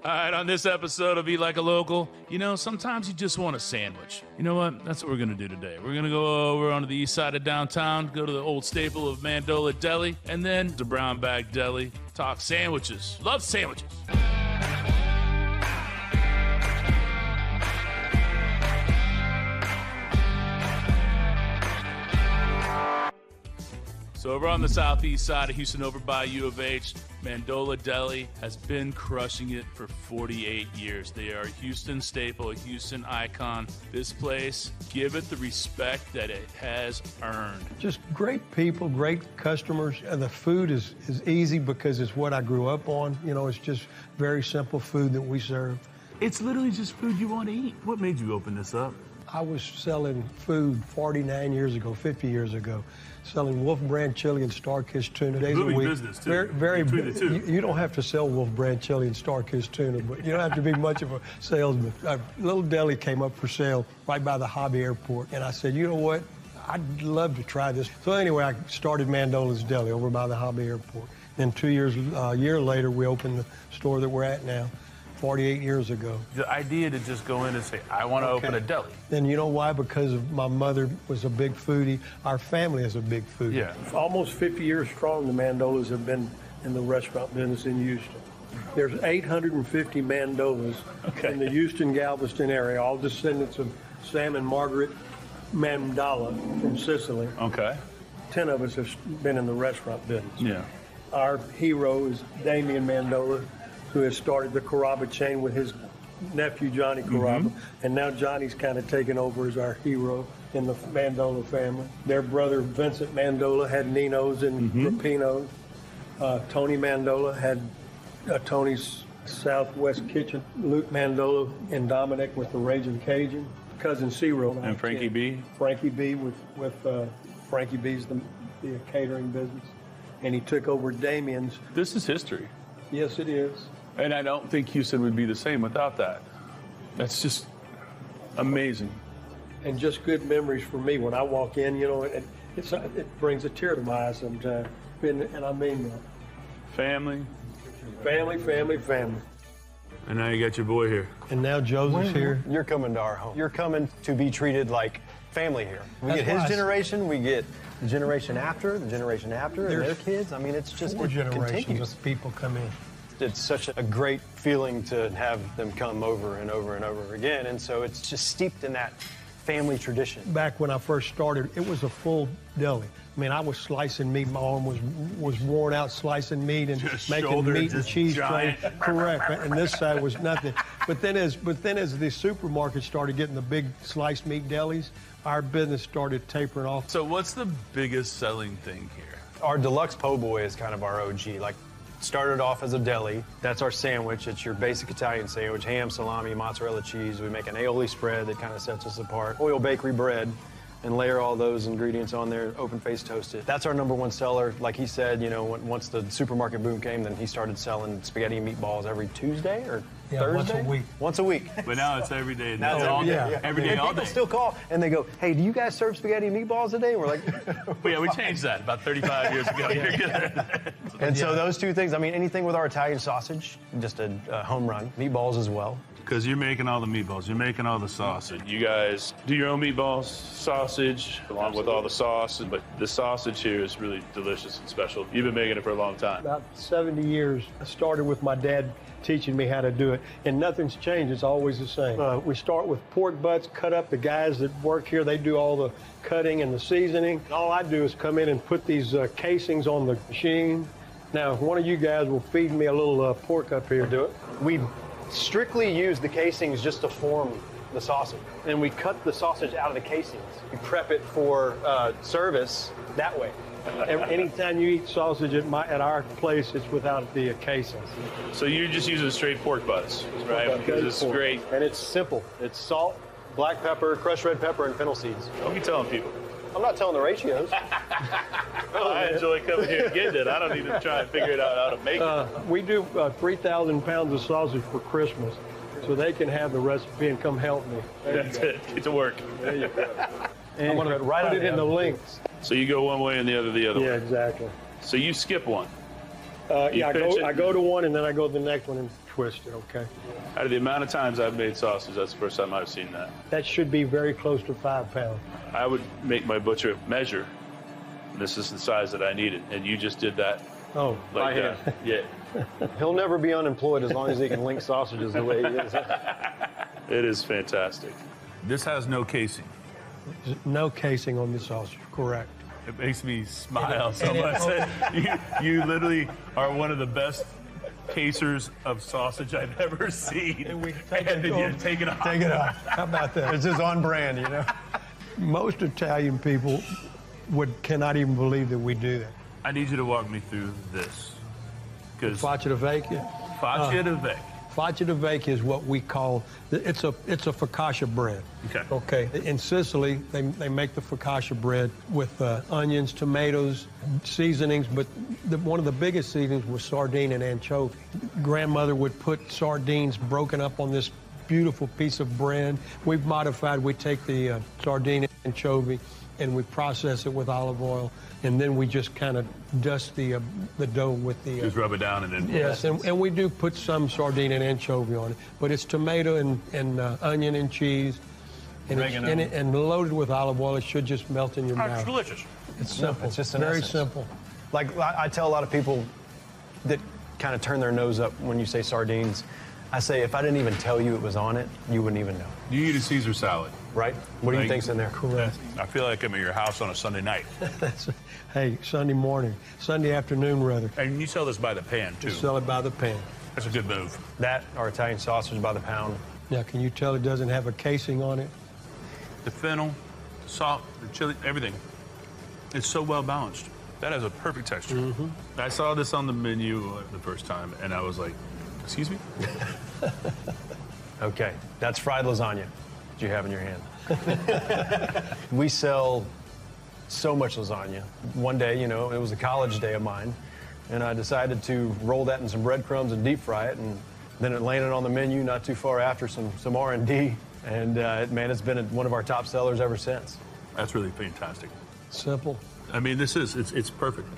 All right, on this episode of Eat Like a Local, you know, sometimes you just want a sandwich. You know what? That's what we're going to do today. We're going to go over onto the east side of downtown, go to the old staple of Mandola Deli, and then to Brown Bag Deli, talk sandwiches. Love sandwiches. So over on the southeast side of Houston, over by U of H, Mandola Deli has been crushing it for 48 years. They are a Houston staple, a Houston icon. This place, give it the respect that it has earned. Just great people, great customers. And the food is easy because it's what I grew up on. You know, it's just very simple food that we serve. It's literally just food you want to eat. What made you open this up? I was selling food 49 years ago, 50 years ago, selling Wolf Brand chili and Star-Kissed tuna days a week. Business too. Very you don't have to sell Wolf Brand chili and Star-Kissed tuna, but you don't have to be much of a salesman. A little deli came up for sale right by the Hobby Airport, and I said, you know what? I'd love to try this. So anyway, I started Mandola's Deli over by the Hobby Airport. Then a year later, we opened the store that we're at now. 48 years ago. The idea to just go in and say, I want to open a deli. And you know why? Because my mother was a big foodie. Our family is a big foodie. Yeah. Almost 50 years strong, the Mandolas have been in the restaurant business in Houston. There's 850 Mandolas in the Houston-Galveston area, all descendants of Sam and Margaret Mandola from Sicily. Okay. 10 of us have been in the restaurant business. Yeah. Our hero is Damian Mandola, who has started the Carrabba chain with his nephew, Johnny Carrabba. And now Johnny's kind of taken over as our hero in the Mandola family. Their brother, Vincent Mandola, had Nino's and Rapinos. Tony Mandola had Tony's Southwest Kitchen. Luke Mandola and Dominic with the Raging Cajun. Cousin Ciro. And Frankie B? Frankie B with Frankie B's the catering business. And he took over Damian's. This is history. Yes, it is. And I don't think Houston would be the same without that. That's just amazing. And just good memories for me. When I walk in, you know, it brings a tear to my eye sometimes. And I mean that. Family. Family. And now you got your boy here. And now Joseph's here. You're coming to our home. You're coming to be treated like family here. We That's get his why generation, we get the generation after, and their kids. I mean, it's just 4 generations continues. of people come in. It's such a great feeling to have them come over and over and over again. And so it's just steeped in that family tradition. Back when I first started, it was a full deli. I mean, I was slicing meat. My arm was worn out slicing meat and just making meat and cheese. giant. Correct. And this side was nothing. But then as the supermarkets started getting the big sliced meat delis, our business started tapering off. So what's the biggest selling thing here? Our deluxe po' boy is kind of our OG. Like, started off as a deli. That's our sandwich. It's your basic Italian sandwich, ham, salami, mozzarella cheese. We make an aioli spread that kind of sets us apart. Oil bakery bread, and layer all those ingredients on there, open-faced toasted. That's our #1 seller. Like he said, you know, once the supermarket boom came, then he started selling spaghetti and meatballs every Tuesday or Thursday? Once a week. Once a week. But now it's every day. Now it's all every day. day. Yeah. Every day, And all people day. still call and they go, hey, do you guys serve spaghetti and meatballs today? And we're like, Well, yeah, we changed that about 35 years ago. You're good. And so those two things, I mean, anything with our Italian sausage, just a home run. Meatballs as well. Because you're making all the meatballs, you're making all the sausage. You guys do your own meatballs, sausage, along with all the sauce. But the sausage here is really delicious and special. You've been making it for a long time. About 70 years. I started with my dad teaching me how to do it, and nothing's changed. It's always the same. We start with pork butts, cut up. The guys that work here, they do all the cutting and the seasoning. All I do is come in and put these casings on the machine. Now, one of you guys will feed me a little pork up here. Do it. We strictly use the casings just to form the sausage. And we cut the sausage out of the casings. We prep it for service that way. Anytime you eat sausage at our place, it's without the casings. So you're just using straight pork butts, right? Because it's great. And it's simple. It's salt, black pepper, crushed red pepper, and fennel seeds. Don't be telling people. I'm not telling the ratios. I enjoy coming here and getting it. I don't need to try and figure it out how to make it. We do 3,000 pounds of sausage for Christmas, so they can have the recipe and come help me. That's it. Get to work. There you go. And I'm gonna put it in the links. So you go one way and the other way. Yeah, exactly. So you skip one. I go to one and then I go to the next one and twisted, okay? Out of the amount of times I've made sausage, that's the first time I've seen that. That should be very close to 5 pounds. I would make my butcher measure. This is the size that I needed, and you just did that Oh, like that. Yeah. He'll never be unemployed as long as he can link sausages the way he is. It is fantastic. This has no casing. no casing on the sausage, correct. It makes me smile so much. You literally are one of the best casers of sausage I've ever seen. And we then you take it off. Take it off. How about that? It's just on brand, you know? Most Italian people cannot even believe that we do that. I need you to walk me through this. Because Faccia di vecchia. faccia di vecchia. Faccia di vecchia is what we call, it's a focaccia bread. Okay. Okay. In Sicily, they make the focaccia bread with onions, tomatoes, seasonings, but one of the biggest seasonings was sardine and anchovy. Grandmother would put sardines broken up on this beautiful piece of bread. We've modified, we take the sardine and anchovy and we process it with olive oil, and then we just kind of dust the dough with the... Just rub it down and then... Yes, and we do put some sardine and anchovy on it, but it's tomato and onion and cheese, and, and loaded with olive oil. It should just melt in your mouth. It's delicious. It's simple. It's just an very essence. simple. Like, I tell a lot of people that kind of turn their nose up when you say sardines, I say, if I didn't even tell you it was on it, you wouldn't even know. You eat a Caesar salad. Right? What do you think's in there? Correct. I feel like I'm at your house on a Sunday night. Hey, Sunday morning, Sunday afternoon rather. And you sell this by the pan, too. You sell it by the pan. That's a good move. That, or Italian sausage by the pound. Now, can you tell it doesn't have a casing on it? The fennel, the salt, the chili, everything. It's so well balanced. That has a perfect texture. Mm-hmm. I saw this on the menu the first time, and I was like, excuse me? Okay, that's fried lasagna that you have in your hand. We sell so much lasagna. One day, it was a college day of mine, and I decided to roll that in some breadcrumbs and deep fry it, and then it landed on the menu not too far after some R&D, and man, it's been one of our top sellers ever since. That's really fantastic. Simple. I mean, it's perfect.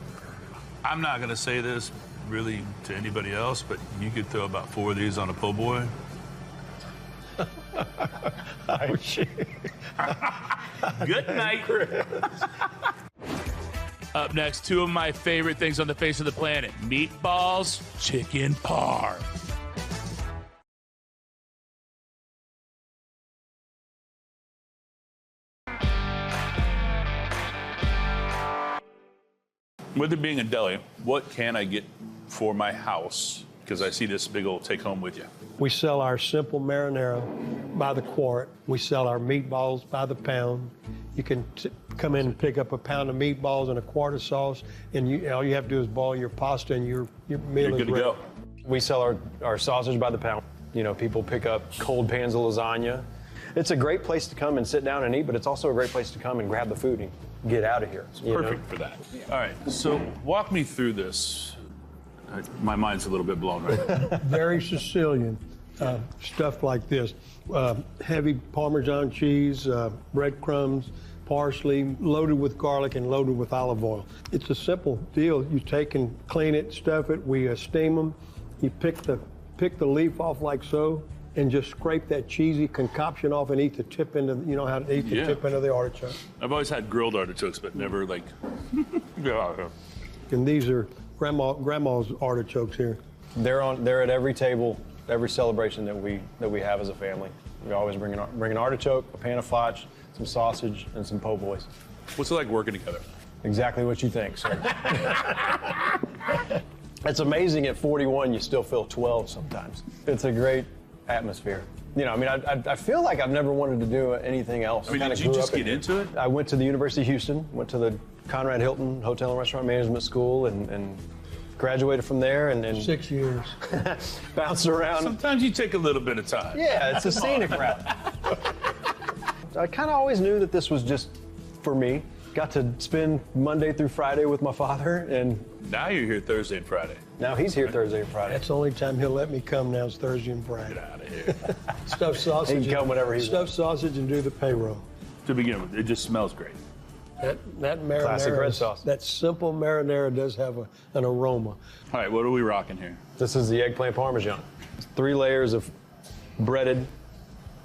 I'm not gonna say this really to anybody else, but you could throw about 4 of these on a po' boy. Oh, shit. Good night. Up next, 2 of my favorite things on the face of the planet: meatballs, chicken parm. With it being a deli, what can I get for my house? Because I see this big old take home with you. We sell our simple marinara by the quart. We sell our meatballs by the pound. You can come in and pick up a pound of meatballs and a quart of sauce, and all you have to do is boil your pasta, and your meal You're is good to ready. go. We sell our sausage by the pound. People pick up cold pans of lasagna. It's a great place to come and sit down and eat, but it's also a great place to come and grab the food and get out of here. Perfect for that. All right, so walk me through this. My mind's a little bit blown right now. Very Sicilian stuff like this. Heavy Parmesan cheese, breadcrumbs, parsley, loaded with garlic and loaded with olive oil. It's a simple deal. You take and clean it, stuff it. We steam them. You pick the leaf off like so, and just scrape that cheesy concoction off and eat the tip into. You know how to eat the tip into the artichoke. I've always had grilled artichokes, but never like. And these are grandma's artichokes here. They're at every table, every celebration that we have as a family. We always bring an artichoke, a pan of fotch, some sausage, and some po' boys. What's it like working together? Exactly what you think, sir. It's amazing at 41 you still feel 12 sometimes. It's a great atmosphere. I feel like I've never wanted to do anything else. I mean, did you just get into it? I went to the University of Houston, went to the Conrad Hilton Hotel and Restaurant Management School, and graduated from there, and 6 years. bounced around. Sometimes you take a little bit of time. Yeah, it's a scenic route. I kind of always knew that this was just for me. Got to spend Monday through Friday with my father, and Now you're here Thursday and Friday. now he's here Thursday and Friday. That's the only time he'll let me come now is Thursday and Friday. Get out of here. Stuffed sausage. He can come whenever he Stuffed sausage and do the payroll. To begin with, it just smells great. That marinara, Classic red sauce. That simple marinara does have an aroma. All right, what are we rocking here? This is the eggplant parmesan. 3 layers of breaded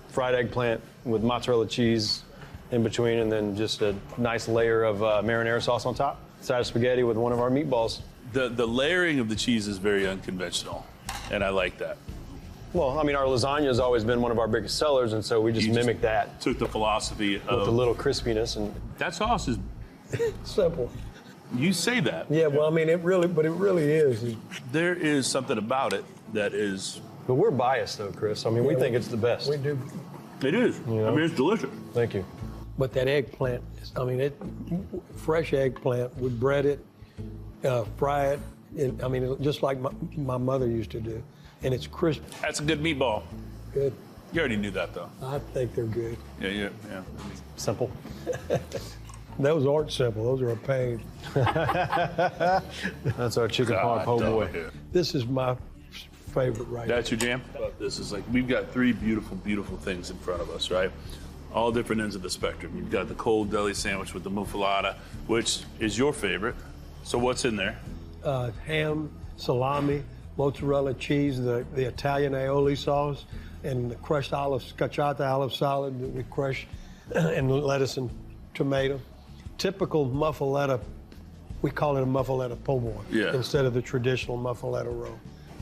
fried eggplant with mozzarella cheese in between, and then just a nice layer of marinara sauce on top. Side of spaghetti with one of our meatballs. The layering of the cheese is very unconventional, and I like that. Well, I mean, our lasagna has always been one of our biggest sellers, and so we just mimicked that. Took the philosophy with of a little crispiness, and that sauce is. Simple. You say that. Yeah, well, I mean, it really is. There is something about it that is. But we're biased, though, Chris. I mean, we think it's the best. We do. It is. You know? I mean, it's delicious. Thank you. But that eggplant, fresh eggplant, we bread it, fry it, and, I mean, just like my mother used to do. And it's crisp. That's a good meatball. Good. You already knew that, though. I think they're good. Yeah. Simple. Those aren't simple. Those are a pain. That's our chicken parm po' boy. This is my favorite right That's your jam? This is like, we've got 3 beautiful, beautiful things in front of us, right? All different ends of the spectrum. You've got the cold deli sandwich with the muffalata, which is your favorite. So what's in there? Ham, salami, mozzarella cheese, the Italian aioli sauce, and the crushed scacciata olive salad that we crush, and lettuce and tomato. Typical muffaletta, we call it a muffaletta po' boy instead of the traditional muffaletta roll.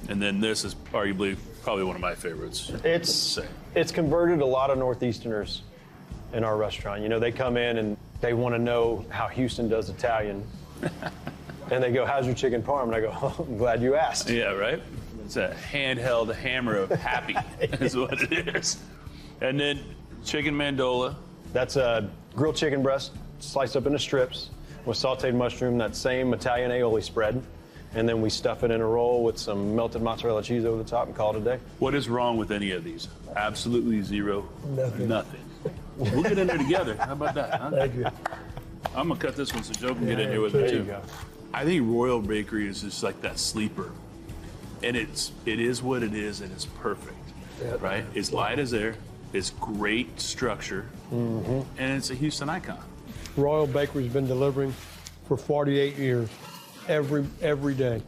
And then this is arguably probably one of my favorites. It's converted a lot of Northeasterners in our restaurant. You know, they come in and they want to know how Houston does Italian. And they go, how's your chicken parm? And I go, oh, I'm glad you asked. Yeah, right? It's a handheld hammer of happy is what it is. And then chicken mandola. That's a grilled chicken breast sliced up into strips with sauteed mushroom, that same Italian aioli spread. And then we stuff it in a roll with some melted mozzarella cheese over the top and call it a day. What is wrong with any of these? Absolutely zero. Nothing. We'll get in there together. How about that? Huh? Thank you. I'm gonna cut this one so Joe can get in here with me There too. you go. I think Royal Bakery is just like that sleeper, and it is what it is, and it's perfect, right? It's light as air, it's great structure, and it's a Houston icon. Royal Bakery's been delivering for 48 years, every day.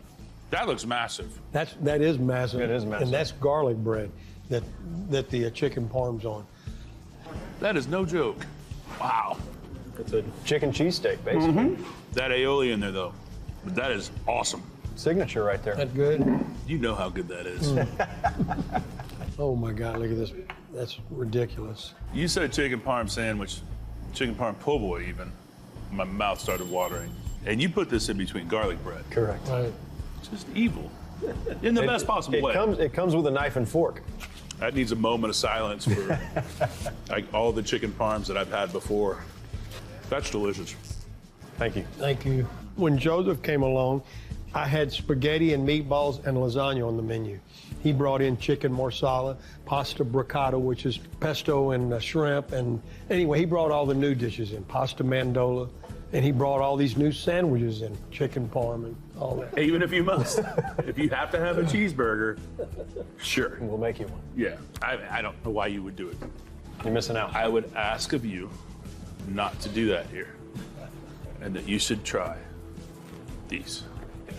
That looks massive. That is massive. It is massive. And that's garlic bread that the chicken parm's on. That is no joke. Wow. It's a chicken cheesesteak, basically. That aioli in there though, that is awesome. Signature right there. That good? You know how good that is. Oh my God, look at this. That's ridiculous. You said chicken parm sandwich, chicken parm po' boy even. My mouth started watering. And you put this in between garlic bread. Correct. Right. Just evil. In the best possible way. It comes with a knife and fork. That needs a moment of silence for like all the chicken parms that I've had before. That's delicious. Thank you. Thank you. When Joseph came along, I had spaghetti and meatballs and lasagna on the menu. He brought in chicken marsala, pasta briccata, which is pesto and shrimp. And anyway, he brought all the new dishes in, pasta mandola. And he brought all these new sandwiches in, chicken parm and all that. Even if you must. If you have to have a cheeseburger, sure. We'll make you one. Yeah. I don't know why you would do it. You're missing out. I would ask of you not to do that here. And that you should try these.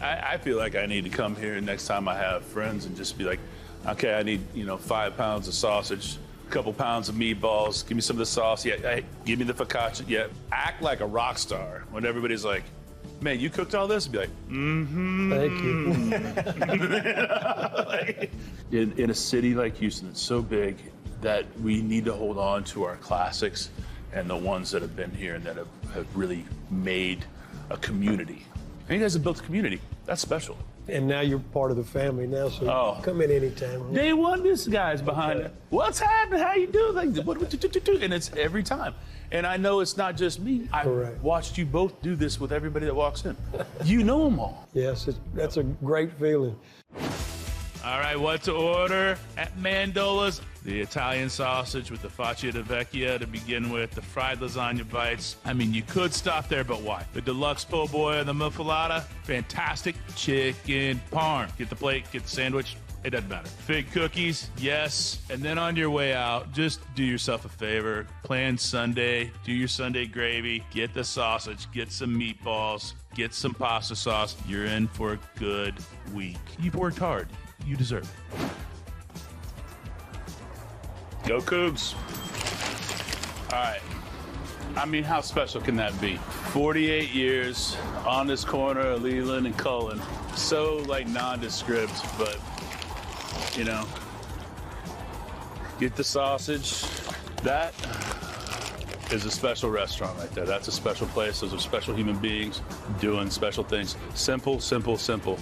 I feel like I need to come here next time I have friends and just be like, okay, I need 5 pounds of sausage, a couple pounds of meatballs, give me some of the sauce, give me the focaccia, act like a rock star when everybody's like, man, you cooked all this? And be like, Thank you. in a city like Houston, it's so big that we need to hold on to our classics and the ones that have been here and that have really made a community. And you guys have built a community. That's special. And now you're part of the family now, so come in anytime. Day one, this guy's behind it. What's happening? How you doing? Like, and it's every time. And I know it's not just me. I've watched you both do this with everybody that walks in. You know them all. Yes, that's a great feeling. All right, what to order at Mandola's? The Italian sausage with the faccia di vecchia to begin with, the fried lasagna bites. I mean, you could stop there, but why? The deluxe po' boy and the muffalata, fantastic chicken parm. Get the plate, get the sandwich, it doesn't matter. Fig cookies, yes. And then on your way out, just do yourself a favor. Plan Sunday, do your Sunday gravy, get the sausage, get some meatballs, get some pasta sauce. You're in for a good week. You've worked hard. You deserve it. Go Cougs. All right. I mean, how special can that be? 48 years on this corner of Leland and Cullen. So, like, nondescript, but, you know, get the sausage. That is a special restaurant right there. That's a special place. Those are special human beings doing special things. Simple, simple, simple.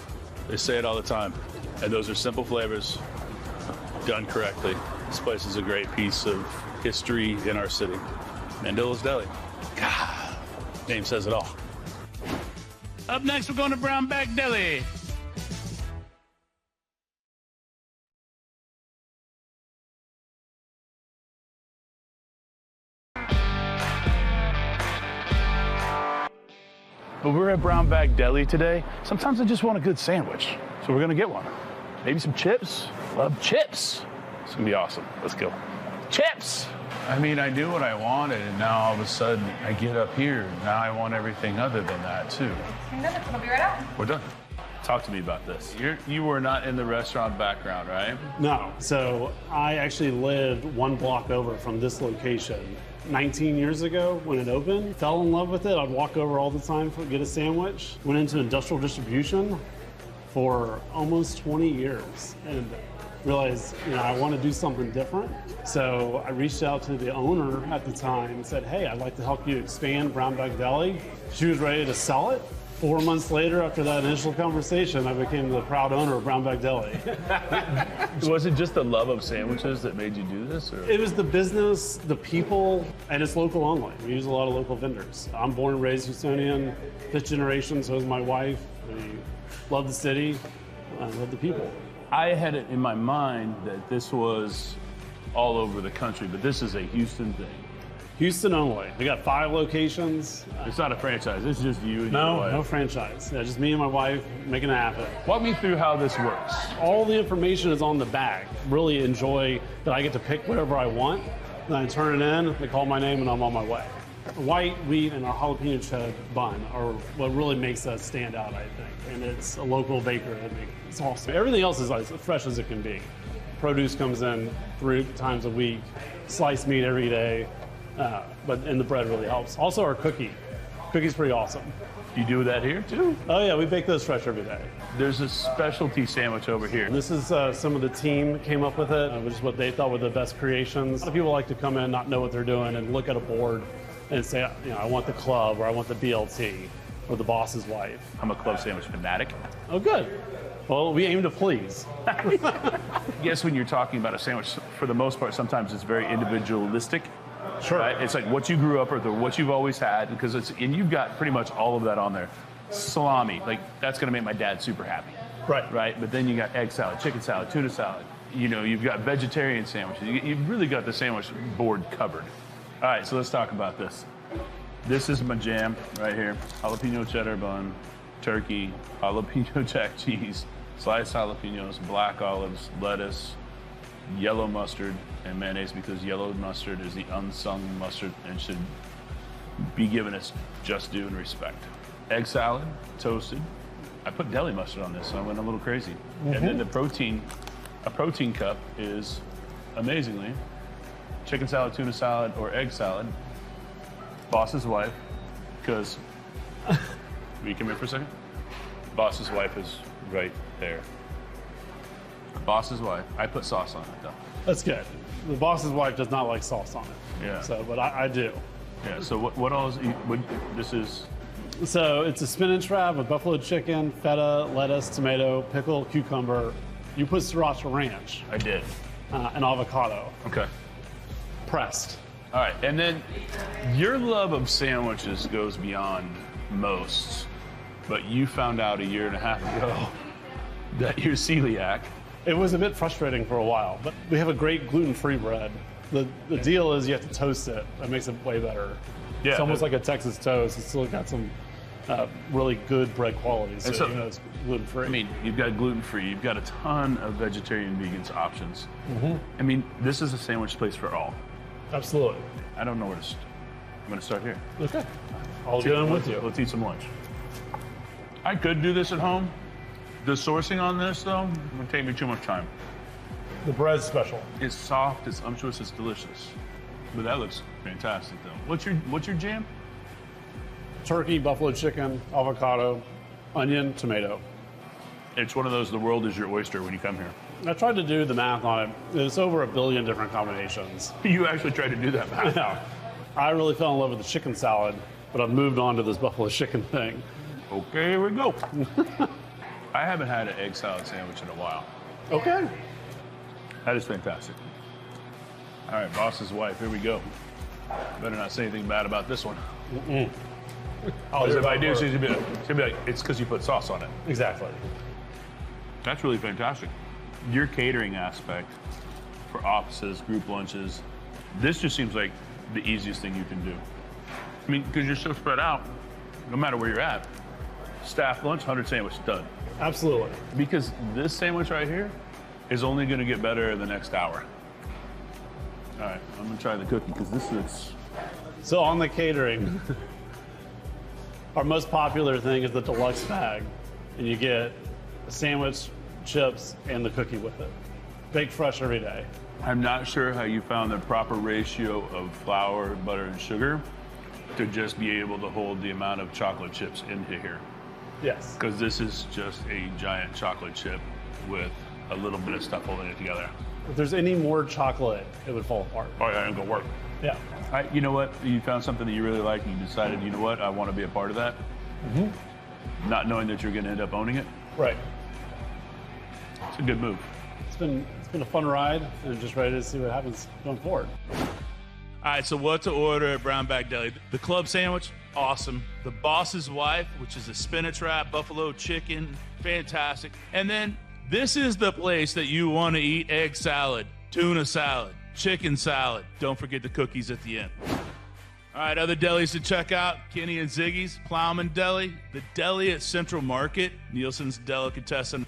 They say it all the time. And those are simple flavors done correctly. This place is a great piece of history in our city. Mandola's Deli. God, name says it all. Up next, we're going to Brownback Deli. But we're at Brownback Deli today. Sometimes I just want a good sandwich, so we're gonna get one. Maybe some chips. Love chips. It's gonna be awesome. Let's go. Chips! I mean, I knew what I wanted, and now all of a sudden I get up here. Now I want everything other than that, too. I'll be right out. We're done. Talk to me about this. You were not in the restaurant background, right? No. So I actually lived one block over from this location. 19 years ago when it opened, fell in love with it. I'd walk over all the time to get a sandwich. Went into industrial distribution for almost 20 years and realized, I want to do something different. So I reached out to the owner at the time and said, hey, I'd like to help you expand Brownback Deli. She was ready to sell it. 4 months later, after that initial conversation, I became the proud owner of Brownback Deli. Was it just the love of sandwiches that made you do this? Or? It was the business, the people, and it's local only. We use a lot of local vendors. I'm born and raised Sicilian, 5th generation, so is my wife. We love the city, I love the people. I had it in my mind that this was all over the country, but this is a Houston thing. Houston only. We got 5 locations. It's not a franchise. It's just you and your No, wife. no franchise. Yeah, just me and my wife making it happen. Walk me through how this works. All the information is on the bag. Really enjoy that I get to pick whatever I want. Then I turn it in, they call my name, and I'm on my way. White wheat and our jalapeno cheddar bun are what really makes us stand out, I think. And it's a local baker. It's awesome. Everything else is as fresh as it can be. Produce comes in 3 times a week, sliced meat every day. And the bread really helps. Also our cookie's pretty awesome. You do that here too? Oh yeah, we bake those fresh every day. There's a specialty sandwich over here. This is some of the team came up with it, which is what they thought were the best creations. A lot of people like to come in, not know what they're doing, and look at a board and say, I want the club, or I want the BLT, or the boss's wife. I'm a club sandwich fanatic. Oh good. Well, we aim to please. Yes, when you're talking about a sandwich, for the most part, sometimes it's very individualistic. Sure. Right? It's like what you grew up with or what you've always had, and you've got pretty much all of that on there. Salami, like that's gonna make my dad super happy. Right. Right? But then you got egg salad, chicken salad, tuna salad. You've got vegetarian sandwiches. You've really got the sandwich board covered. All right, so let's talk about this. This is my jam right here. Jalapeno cheddar bun, turkey, jalapeno jack cheese, sliced jalapenos, black olives, lettuce, yellow mustard, and mayonnaise, because yellow mustard is the unsung mustard and should be given its just due and respect. Egg salad, toasted. I put deli mustard on this, so I went a little crazy. Mm-hmm. And then a protein cup is, amazingly, chicken salad, tuna salad, or egg salad. Boss's wife, because, will you come here for a second? Boss's wife is right there. Boss's wife. I put sauce on it, though. That's good. The boss's wife does not like sauce on it. Yeah. So, but I do. Yeah, so what else, this is? So it's a spinach wrap with buffalo chicken, feta, lettuce, tomato, pickle, cucumber. You put sriracha ranch. I did. And avocado. Okay. Pressed. All right, and then your love of sandwiches goes beyond most, but you found out a year and a half ago that you're celiac. It was a bit frustrating for a while, but we have a great gluten-free bread. The deal is you have to toast it. That makes it way better. Yeah, it's almost like a Texas toast. It's still got some really good bread quality, so you know it's gluten-free. I mean, you've got gluten-free. You've got a ton of vegetarian, vegans options. Mm-hmm. I mean, this is a sandwich place for all. Absolutely. I don't know where to start. I'm going to start here. Okay. I'll get in with you. Let's eat some lunch. I could do this at home. The sourcing on this, though, would take me too much time. The bread's special. It's soft, it's unctuous, it's delicious. But that looks fantastic, though. What's your jam? Turkey, buffalo chicken, avocado, onion, tomato. It's one of those, the world is your oyster when you come here. I tried to do the math on it. It's over 1 billion different combinations. You actually tried to do that, Matt. Yeah. I really fell in love with the chicken salad, but I've moved on to this buffalo chicken thing. Okay, here we go. I haven't had an egg salad sandwich in a while. Okay. That is fantastic. All right, boss's wife, here we go. Better not say anything bad about this one. Because if I do, she's gonna be like, it's because you put sauce on it. Exactly. That's really fantastic. Your catering aspect for offices, group lunches, this just seems like the easiest thing you can do. I mean, because you're so spread out, no matter where you're at, staff lunch, 100 sandwich, done. Absolutely. Because this sandwich right here is only gonna get better in the next hour. All right, I'm gonna try the cookie because this looks. So on the catering, our most popular thing is the deluxe bag. And you get a sandwich, chips, and the cookie with it. Baked fresh every day. I'm not sure how you found the proper ratio of flour, butter, and sugar to just be able to hold the amount of chocolate chips into here. Yes. Because this is just a giant chocolate chip with a little bit of stuff holding it together. If there's any more chocolate, it would fall apart. Oh yeah, it's gonna work. Yeah. All right, you know what? You found something that you really like and you decided, you know what? I want to be a part of that. Not knowing that you're gonna end up owning it. Right. It's a good move. It's been a fun ride, and I'm just ready to see what happens going forward. All right, so what to order at Brown Bag Deli? The club sandwich, awesome. The boss's wife, which is a spinach wrap, buffalo chicken, fantastic. And then this is the place that you want to eat egg salad, tuna salad, chicken salad. Don't forget the cookies at the end. All right, other delis to check out, Kenny and Ziggy's, Plowman Deli, the deli at Central Market, Nielsen's Delicatessen.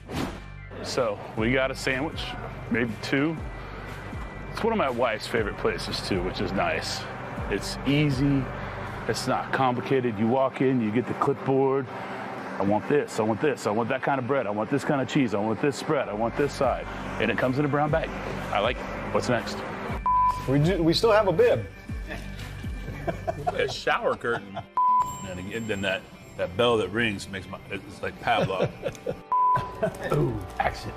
So we got a sandwich, maybe two. It's one of my wife's favorite places too, which is nice. It's easy, it's not complicated. You walk in, you get the clipboard. I want this, I want this, I want that kind of bread, I want this kind of cheese, I want this spread, I want this side. And it comes in a brown bag. I like it. What's next? We still have a bib. A shower curtain. And again, then that bell that rings makes it's like Pavlov. Ooh, action.